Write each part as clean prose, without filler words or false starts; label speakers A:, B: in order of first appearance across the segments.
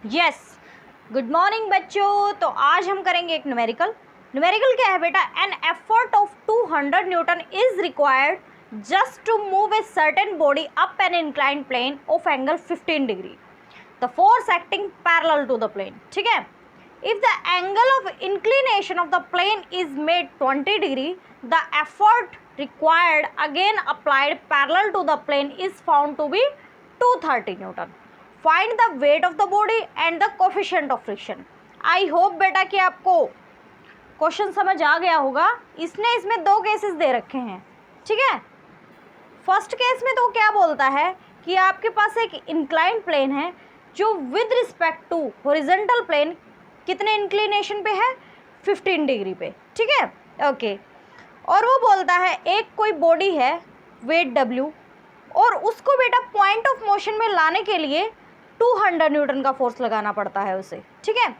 A: Yes, good morning बच्चों। तो आज हम करेंगे एक न्यूमेरिकल। न्यूमेरिकल क्या है बेटा? An effort of 200 newton is required just to move a certain body up an inclined plane of angle 15 degree, the force acting parallel to the plane. ठीक है, if the angle of inclination of the plane is made 20 degree, the effort required again applied parallel to the plane is found to be 230 Newton. Find the weight of the body and the coefficient of friction. I hope बेटा कि आपको question समझ आ गया होगा। इसमें दो cases they रखे हैं। ठीक है, फर्स्ट केस में तो क्या बोलता है कि आपके पास एक इंक्लाइंड प्लेन है जो with respect to horizontal plane कितने इंक्लिनेशन पे है? 15 डिग्री पे। ठीक है, ओके। और वो बोलता है एक कोई बॉडी है वेट W और उसको बेटा पॉइंट ऑफ मोशन में लाने के लिए 200 न्यूटन का फोर्स लगाना पड़ता है उसे। ठीक है,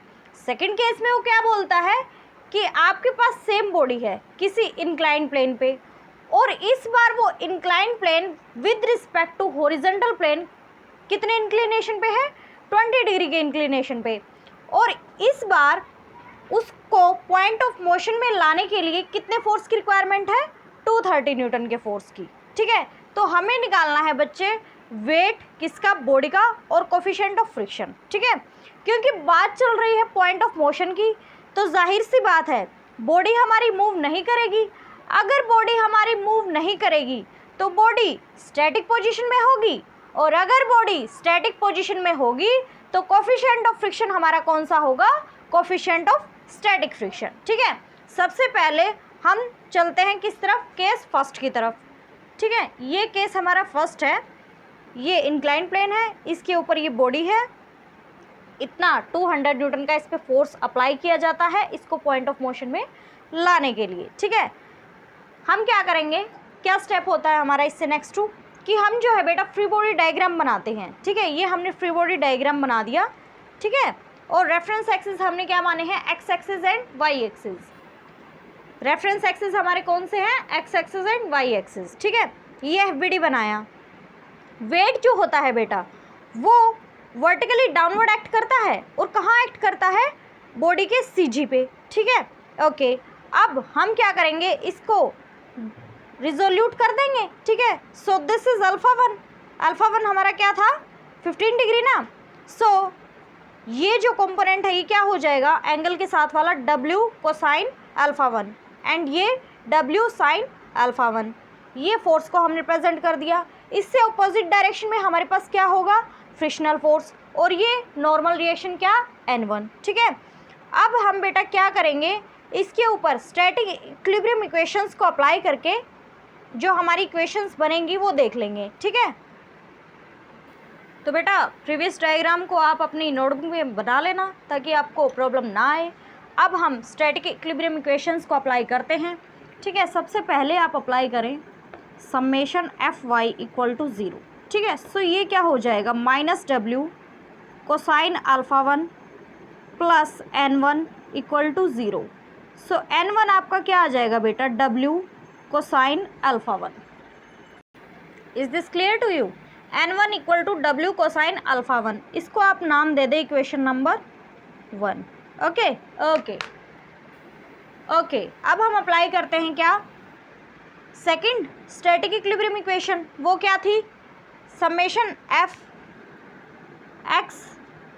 A: सेकंड केस में वो क्या बोलता है कि आपके पास सेम बॉडी है किसी इंक्लाइंड प्लेन पे और इस बार वो inclined plane with respect to horizontal plane कितने इंक्लिनेशन पे है? 20 डिग्री के इंक्लिनेशन पे। और इस बार उसको पॉइंट ऑफ मोशन में लाने के लिए कितने फोर्स की रिक्वायरमेंट है? 230 न्यूटन के फोर्स की। ठीक है, तो हमें निकालना है बच्चे वेट किसका? बॉडी का और कोफिशिएंट ऑफ फ्रिक्शन। ठीक है, क्योंकि बात चल रही है पॉइंट ऑफ मोशन की, तो जाहिर सी बात है बॉडी हमारी मूव नहीं करेगी। अगर बॉडी हमारी मूव नहीं करेगी तो बॉडी स्टैटिक पोजीशन में होगी, और अगर बॉडी स्टैटिक पोजीशन में होगी तो कोफिशिएंट ऑफ फ्रिक्शन हमारा कौन सा होगा? Coefficient of static friction. ठीक है, सबसे पहले हम चलते हैं किस तरफ? केस फर्स्ट की तरफ। ठीक है, ये केस हमारा फर्स्ट है। ये इंक्लाइंड प्लेन है, इसके ऊपर ये बॉडी है, इतना 200 न्यूटन का इस पर फोर्स अप्लाई किया जाता है इसको पॉइंट ऑफ मोशन में लाने के लिए। ठीक है, हम क्या करेंगे? क्या स्टेप होता है हमारा इससे नेक्स्ट टू कि हम जो है बेटा फ्री बॉडी डायग्राम बनाते हैं। ठीक है, ये हमने फ्री बॉडी डायग्राम बना दिया। ठीक है, और रेफरेंस एक्सिस हमने क्या माने हैं? X axis and Y axis. Reference axis हमारे कौन से हैं? X axis and Y axis. ठीक है, ये एफबीडी बनाया। वेट जो होता है बेटा वो वर्टिकली डाउनवर्ड एक्ट करता है और कहाँ एक्ट करता है? बॉडी के सीजी पे। ठीक है, ओके। अब हम क्या करेंगे? इसको रिजोल्यूट कर देंगे। ठीक है, so this is alpha one. Alpha one हमारा क्या था? 15 डिग्री ना। सो ये जो कंपोनेंट है ये क्या हो जाएगा? एंगल के साथ वाला W cosine alpha one and ये W साइन अल्फा वन। ये फोर्स को हमने प्रेजेंट कर दिया। इससे अपोजिट डायरेक्शन में हमारे पास क्या होगा? फ्रिक्शनल फोर्स, और ये नॉर्मल रिएक्शन क्या? N1। ठीक है, अब हम बेटा क्या करेंगे? इसके ऊपर स्टैटिक इक्विलिब्रियम इक्वेशंस को अप्लाई करके जो हमारी इक्वेशंस बनेंगी वो देख लेंगे। ठीक है, तो बेटा प्रीवियस डायग्राम को आप अपनी नोटबुक में बना लेना ताकि आपको प्रॉब्लम ना आए। अब हम स्टैटिक इक्विलिब्रियम इक्वेशंस को अप्लाई करते हैं। ठीक है, सबसे पहले आप अप्लाई करें summation F Y equal to 0। ठीक है, सो ये क्या हो जाएगा? -W cosine alpha one plus N1 equal to 0। So N1 आपका क्या आ जाएगा बेटा? W cosine alpha one. Is this clear to you? N1 equal to W cosine alpha one. इसको आप नाम दे दें equation number 1। Okay okay okay, अब हम अप्लाई करते हैं क्या? सेकंड स्टैटिक इक्विलिब्रियम इक्वेशन, वो क्या थी? Summation F X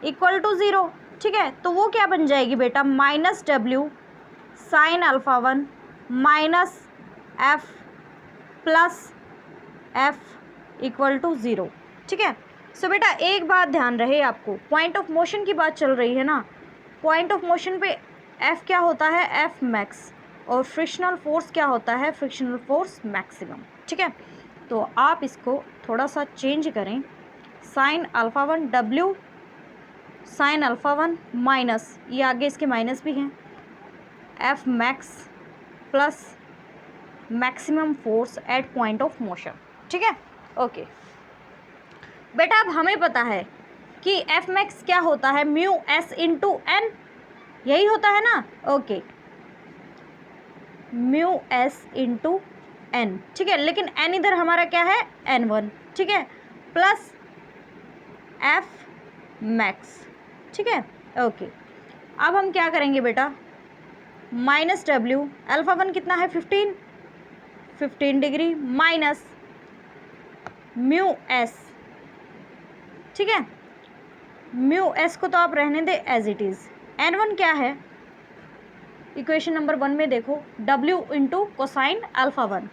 A: equal to 0। ठीक है, तो वो क्या बन जाएगी बेटा? -W sine alpha one minus F plus F equal to 0। ठीक है, सो बेटा एक बात ध्यान रहे आपको, पॉइंट ऑफ मोशन की बात चल रही है ना। पॉइंट ऑफ मोशन पे एफ क्या होता है? एफ मैक्स, और फ्रिक्शनल फोर्स क्या होता है? Frictional force maximum. ठीक है, तो आप इसको थोड़ा सा चेंज करें। Sign alpha one W sine alpha one minus, ये आगे इसके माइनस भी हैं, F max plus maximum force at point of motion. ठीक है, ओके बेटा। अब हमें पता है कि एफ मैक्स क्या होता है? म्यू एस इंटू एन, यही होता है ना। Okay, mu S into N. ठीक है, लेकिन एन इधर हमारा क्या है? N1। ठीक है, प्लस एफ मैक्स ठीक है, ओके। अब हम क्या करेंगे बेटा, माइनस डब्ल्यू, अल्फा वन कितना है 15 डिग्री, माइनस म्यू एस, ठीक है, म्यू एस को तो आप रहने दे as it is. N one क्या है, इक्वेशन नंबर 1 में देखो, W into cosine alpha one,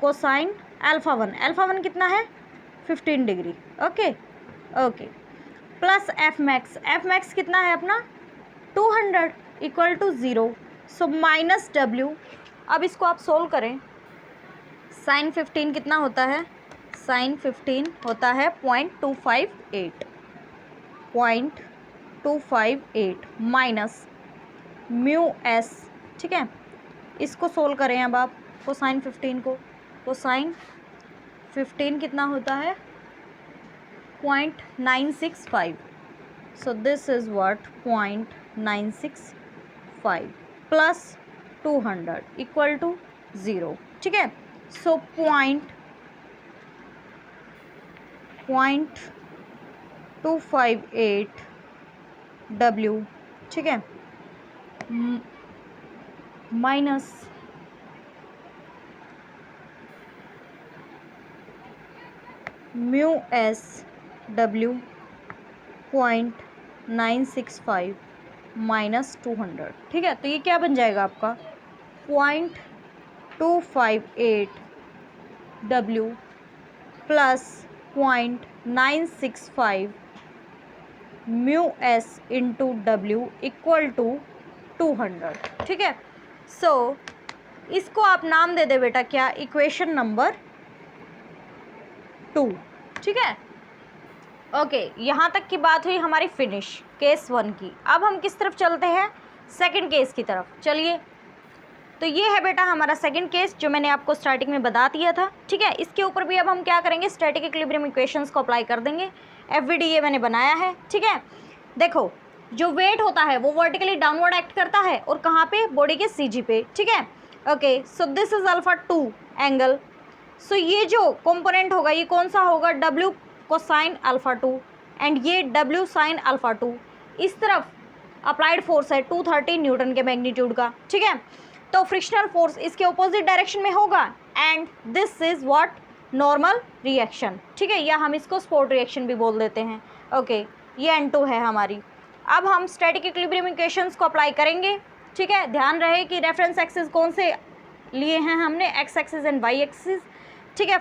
A: cosine alpha one कितना है 15 डिग्री, okay okay, plus F max कितना है अपना 200 equal to 0, so minus W. अब इसको आप सोल्व करें, साइन 15 कितना होता है, साइन 15 होता है 0.258 माइनस म्यू एस, ठीक है। इसको सोल्व करें अब आप, कोसाइन 15 को, कोसाइन 15 कितना होता है 0.965, so this is what 0.965 plus 200 equal to 0, ठीक है। सो 0.258 डब्ल्यू, ठीक है, minus mu S W 0.965 minus 200, ठीक है। तो ये क्या बन जाएगा आपका 0.258 W plus 0.965 mu S into W equal to 200, ठीक है। सो इसको आप नाम दे दे बेटा क्या, इक्वेशन नंबर 2, ठीक है, ओके। यहाँ तक की बात हुई हमारी फिनिश केस 1 की। अब हम किस तरफ चलते हैं, सेकंड केस की तरफ, चलिए। तो ये है बेटा हमारा सेकंड केस जो मैंने आपको स्टार्टिंग में बता दिया था, ठीक है। इसके ऊपर भी अब हम क्या करेंगे, स्टैटिक इक्विलिब्रियम इक्वेशंस को अप्लाई कर देंगे। एफवीडीए मैंने बनाया है, ठीक है। देखो जो वेट होता है वो वर्टिकली डाउनवर्ड एक्ट करता है, और कहाँ पे, बॉडी के सीजी पे, ठीक है, okay. So this is alpha 2 angle, so ये जो कंपोनेंट होगा ये कौन सा होगा, डब्ल्यू कोसाइन अल्फा 2 एंड ये डब्ल्यू साइन अल्फा 2। इस तरफ अप्लाइड फोर्स है 230 न्यूटन के मैग्नीट्यूड का, ठीक है। तो फ्रिक्शनल फोर्स इसके ऑपोजिट डायरेक्शन में होगा, and this is what, normal reaction, ठीक है, या हम इसको स्पोर्ट रिएक्शन भी बोल देते हैं, ओके। ये N2 है हमारी। अब हम स्टैटिक इक्विलिब्रियम इक्वेशंस को अप्लाई करेंगे, ठीक है। ध्यान रहे कि रेफरेंस एक्सिस कौन से लिए हैं हमने, X axis and Y axis, ठीक है।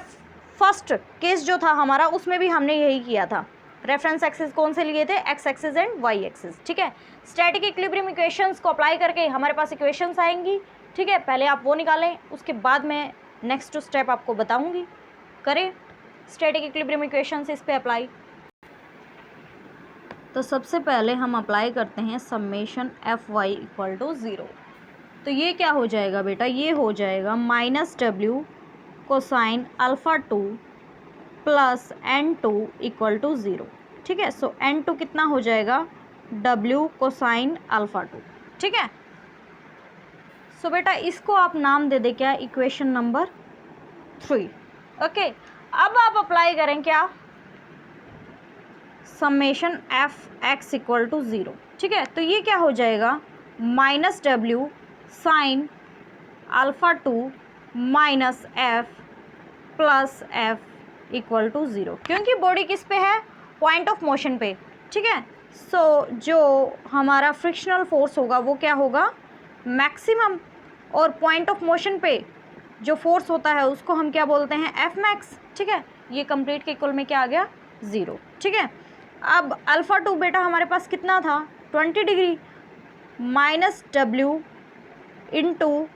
A: फर्स्ट केस जो था हमारा उसमें भी हमने यही किया था, रेफरेंस एक्सिस कौन से लिए थे, X axis and Y axis, ठीक है। स्टैटिक इक्विलिब्रियम इक्वेशंस को अप्लाई करके हमारे पास इक्वेशंस आएंगी, ठीक है। पहले आप वो निकालें, उसके बाद मैं नेक्स्ट स्टेप आपको बताऊंगी। करें स्टैटिक इक्विलिब्रियम इक्वेशंस इस पे अप्लाई। तो सबसे पहले हम अप्लाई करते हैं summation F Y equal to 0। तो ये क्या हो जाएगा बेटा, ये हो जाएगा minus W cosine alpha 2 plus N2 equal to 0, ठीक है। सो N2 कितना हो जाएगा, W कोसाइन अल्फ़ा 2, ठीक है। सो बेटा इसको आप नाम दे दे क्या, इक्वेशन नंबर 3, ओके। अब आप अप्लाई करें क्या, summation F X equal to 0, ठीक है। तो ये क्या हो जाएगा, minus W sine alpha 2 minus F plus F equal to 0, क्योंकि बॉडी किस पे है, पॉइंट ऑफ मोशन पे, ठीक है। सो जो हमारा फ्रिक्शनल फोर्स होगा वो क्या होगा, मैक्सिमम, और पॉइंट ऑफ मोशन पे जो फोर्स होता है उसको हम क्या बोलते हैं, एफ मैक्स, ठीक है। ये कंप्लीट के इक्वल में क्या आ गया, 0, ठीक है। अब अल्फ़ा 2 बेटा हमारे पास कितना था, 20 degree, minus W into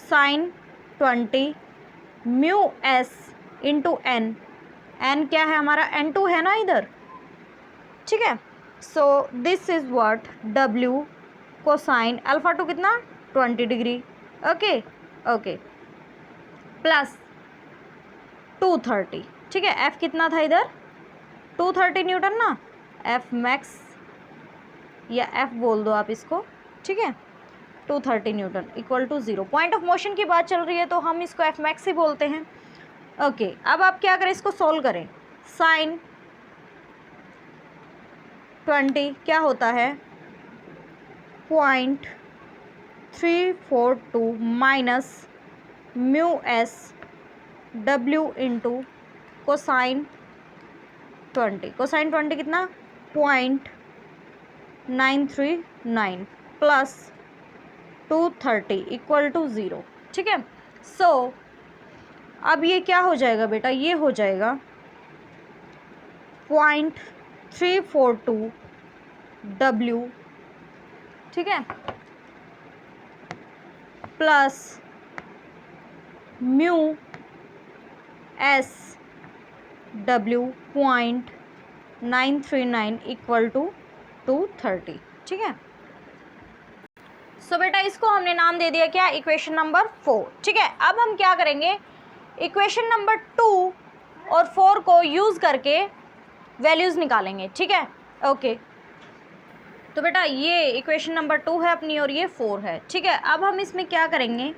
A: sine 20 mu S into N, N क्या है हमारा, N2 है ना इधर, ठीक है। So this is what W cosine alpha 2 कितना 20 डिग्री, ओके ओके, प्लस 230, ठीक है। F कितना था इधर 230 न्यूटन ना, F मैक्स या F बोल दो आप इसको, ठीक है। 230 newton equal to 0। Point of motion की बात चल रही है तो हम इसको F मैक्स ही बोलते हैं, ओके। अब आप क्या करें, इसको सोल्व करें, साइन 20 क्या होता है 0.342 minus mu S W into cosine 20। Cosine 20 कितना 0.939 प्लस 230 इक्वल टू 0। ठीक है, सो अब ये क्या हो जाएगा बेटा, ये हो जाएगा 0.342 डब्ल्यू, ठीक है, plus mu S W 0.939 equal to 230। ठीक है, सो बेटा इसको हमने नाम दे दिया क्या, इक्वेशन नंबर 4। ठीक है, अब हम क्या करेंगे, इक्वेशन नंबर 2 और 4 को यूज़ करके वैल्यूज़ निकालेंगे। ठीक है, ओके, तो बेटा ये इक्वेशन नंबर 2 है अपनी और ये 4 है। ठीक है, अब हम इसमें क्या करेंगे,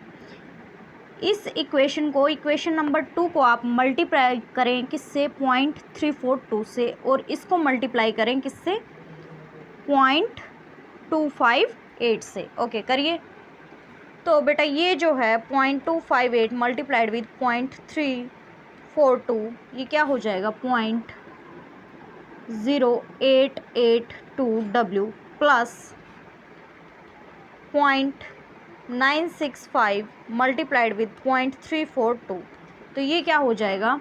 A: इस इक्वेशन को, इक्वेशन नंबर 2 को आप मल्टीप्लाई करें किससे 0.342 से, और इसको मल्टीप्लाई करें किससे 0.258 से। ओके करिए, तो बेटा ये जो है 0.258 मल्टीप्लाइड विद 0.342 ये क्या हो जाएगा 0.0882 डब्ल्यू प्लस 0.965 मल्टीप्लाइड विद 0.342, तो ये क्या हो जाएगा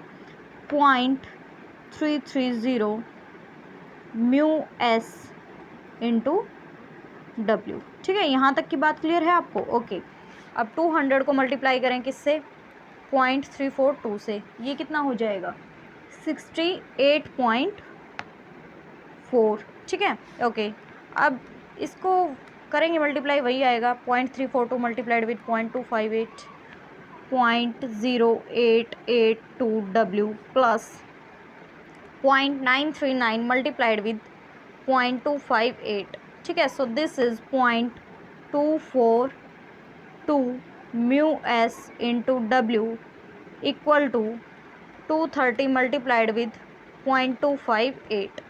A: 0.330 म्यू एस इंटू डब्ल्यू। ठीक है, यहाँ तक की बात क्लियर है आपको। ओके, अब 200 को मल्टीप्लाई करें किससे 0.342 से, ये कितना हो जाएगा 68.4। ठीक है, ओके, अब इसको करेंगे मल्टीप्लाई, वही आएगा 0.342 multiplied with 0.258 0.0882 W plus 0.939 multiplied with 0.258। ठीक है, so this is 0.242 mu S into W equal to 230 multiplied with 0.258,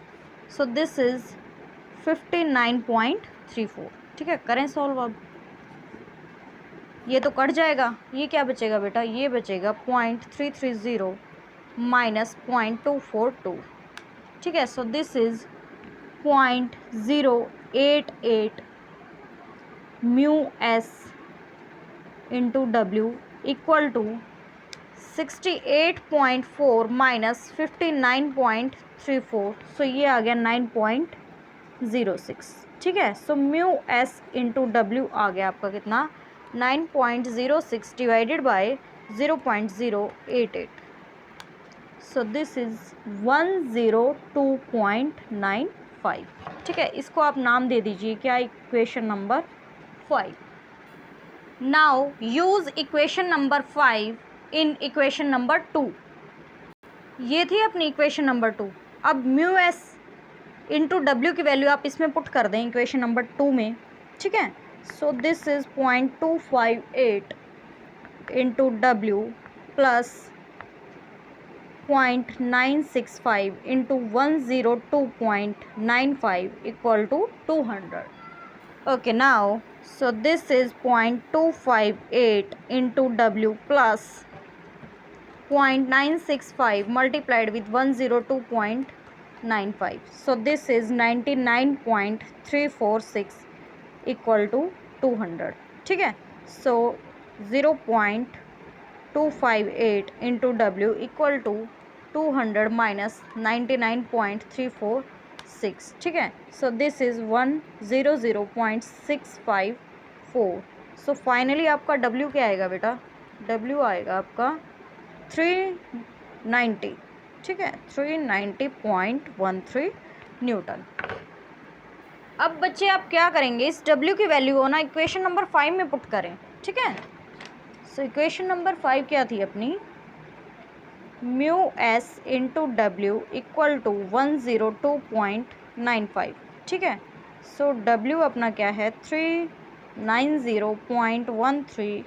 A: so this is 59.34। ठीक है, करें सॉल्व। अब ये तो कट जाएगा, ये क्या बचेगा बेटा, ये बचेगा 0.330 माइनस 0.242। ठीक है, so this is 0.088 mu S into W equal to 68.4 minus 59.34, so ये आ गया 9.06। ठीक है, so mu S into W आ गया आपका कितना 9.06 divided by 0.088, so this is 102.95। ठीक है, इसको आप नाम दे दीजिए क्या, equation number 5। Now use equation number 5 in equation number 2। ये थी अपनी इक्वेशन नंबर 2। अब म्यू एस इंटू डब्ल्यू की वैल्यू आप इसमें पुट कर दें इक्वेशन नंबर 2 में। ठीक है, so this is 0.258 into W plus 0.965 into 102.95 equal to 200। Okay, now so this is 0.258 into W plus 0.965 multiplied with 102.95, so this is 99.346 equal to 200। ठीक है, so 0.258 into W equal to 200 minus 99.346। ठीक है, so this is 100.654, so finally आपका W क्या आएगा बेटा, W आएगा आपका 390। ठीक है, 390.13 न्यूटन। अब बच्चे आप क्या करेंगे, इस W की वैल्यू को ना इक्वेशन नंबर 5 में पुट करें। ठीक है, सो इक्वेशन नंबर 5 क्या थी अपनी, mu S into W equal to 102.95। ठीक है, सो डब्ल्यू अपना क्या है 390.13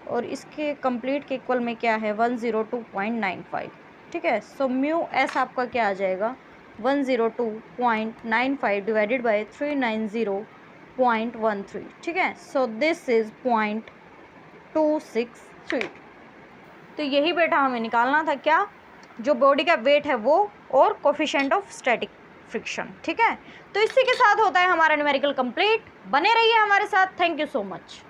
A: और इसके कंप्लीट के इक्वल में क्या है 102.95। ठीक है, सो म्यू एस आपका क्या आ जाएगा 102.95 डिवाइडेड बाय 390.13, ठीक है। So this is 0.263। तो यही बेटा हमें निकालना था, क्या, जो बॉडी का वेट है वो और कोफिशिएंट ऑफ स्टैटिक फ्रिक्शन, ठीक है। तो इसी के साथ होता है हमारा न्यूमेरिकल कंप्लीट। बने रहिए हमारे साथ। Thank you so much.